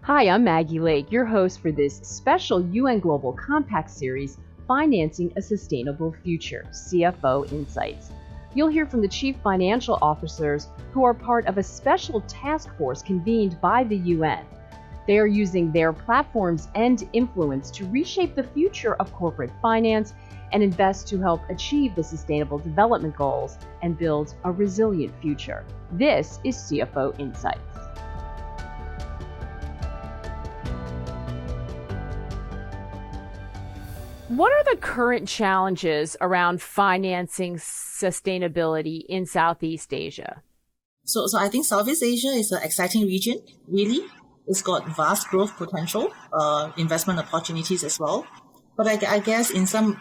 Hi, I'm Maggie Lake, your host for this special UN Global Compact series, Financing a Sustainable Future, CFO Insights. You'll hear from the chief financial officers who are part of a special task force convened by the UN. They are using their platforms and influence to reshape the future of corporate finance and invest to help achieve the Sustainable Development Goals and build a resilient future. This is CFO Insights. What are the current challenges around financing sustainability in Southeast Asia? So I think Southeast Asia is an exciting region, really. It's got vast growth potential, investment opportunities as well. But I guess in some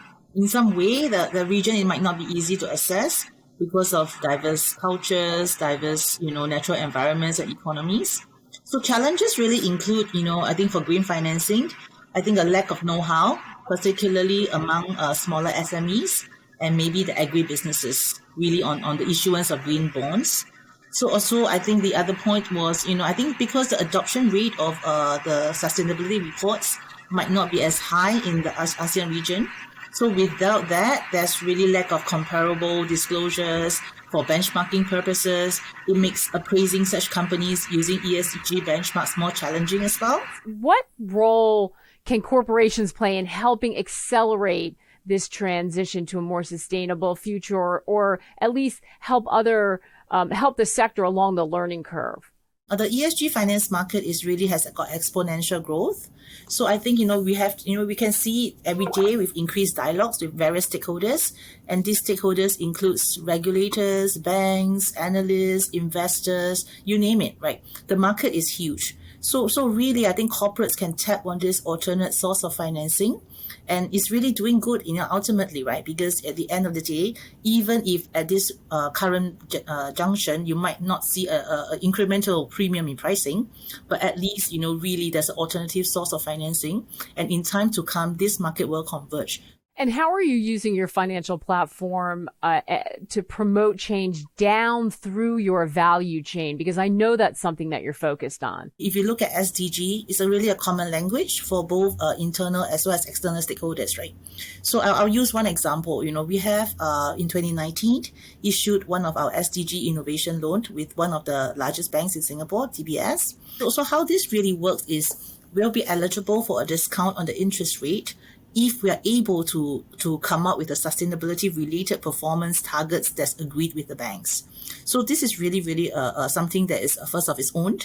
way, the region, it might not be easy to assess because of diverse cultures, diverse, natural environments and economies. So challenges really include, I think for green financing, I think a lack of know-how, particularly among smaller SMEs and maybe the agribusinesses, really on the issuance of green bonds. So also, I think the other point was, I think because the adoption rate of the sustainability reports might not be as high in the ASEAN region. So without that, there's really lack of comparable disclosures for benchmarking purposes. It makes appraising such companies using ESG benchmarks more challenging as well. What role can corporations play in helping accelerate this transition to a more sustainable future, or at least help the sector along the learning curve? The ESG finance market has got exponential growth. So I think, we can see every day with increased dialogues with various stakeholders. And these stakeholders includes regulators, banks, analysts, investors, you name it, right? The market is huge. So really, I think corporates can tap on this alternate source of financing. And it's really doing good, ultimately, right? Because at the end of the day, even if at this current junction, you might not see a incremental premium in pricing, but at least, really there's an alternative source of financing. And in time to come, this market will converge. And how are you using your financial platform to promote change down through your value chain? Because I know that's something that you're focused on. If you look at SDG, it's really a common language for both internal as well as external stakeholders, right? So I'll use one example. We have in 2019 issued one of our SDG innovation loan with one of the largest banks in Singapore, DBS. So how this really works is we'll be eligible for a discount on the interest rate if we are able to come up with the sustainability related performance targets that's agreed with the banks. So this is really something that is first of its own.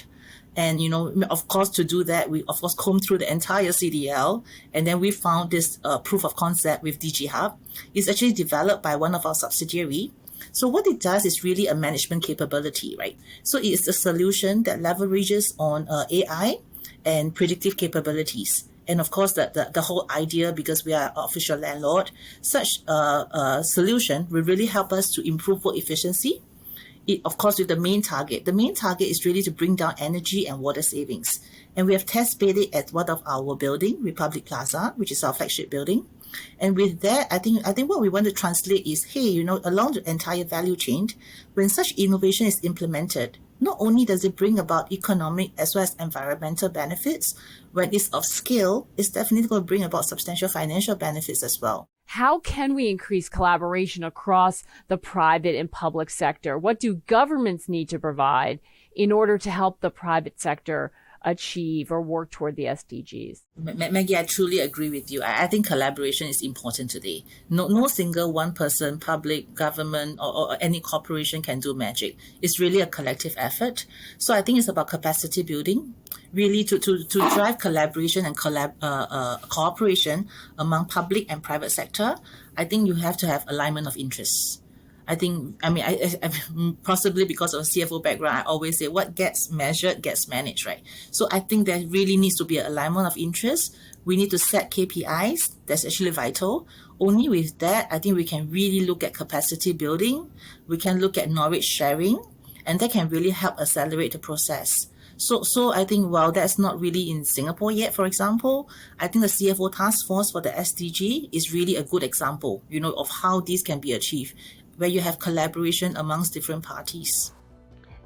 And, of course, to do that, we, of course, comb through the entire CDL. And then we found this proof of concept with DG Hub. It's actually developed by one of our subsidiaries. So what it does is really a management capability, right? So it's a solution that leverages on AI and predictive capabilities. And of course, the whole idea, because we are an official landlord, such a solution will really help us to improve work efficiency. Of course, with the main target. The main target is really to bring down energy and water savings. And we have test bed it at one of our building, Republic Plaza, which is our flagship building. And with that, I think what we want to translate is, hey, along the entire value chain, when such innovation is implemented, not only does it bring about economic as well as environmental benefits, when it's of scale, it's definitely going to bring about substantial financial benefits as well. How can we increase collaboration across the private and public sector? What do governments need to provide in order to help the private sector achieve or work toward the SDGs? Maggie, I truly agree with you. I think collaboration is important today. No single one person, public, government, or any corporation can do magic. It's really a collective effort. So I think it's about capacity building, really to drive collaboration and cooperation among public and private sector. I think you have to have alignment of interests. I possibly because of a CFO background, I always say what gets measured gets managed, right? So I think there really needs to be an alignment of interest. We need to set KPIs. That's actually vital. Only with that, I think we can really look at capacity building. We can look at knowledge sharing, and that can really help accelerate the process. So I think while that's not really in Singapore yet, for example, I think the CFO task force for the SDG is really a good example, of how this can be achieved, where you have collaboration amongst different parties.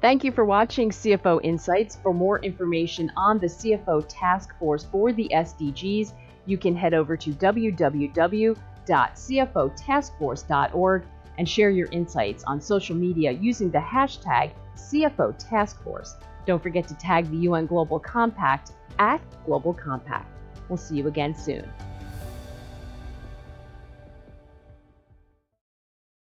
Thank you for watching CFO Insights. For more information on the CFO Task Force for the SDGs, you can head over to www.cfotaskforce.org and share your insights on social media using the hashtag CFO Task Force. Don't forget to tag the UN Global Compact at Global Compact. We'll see you again soon.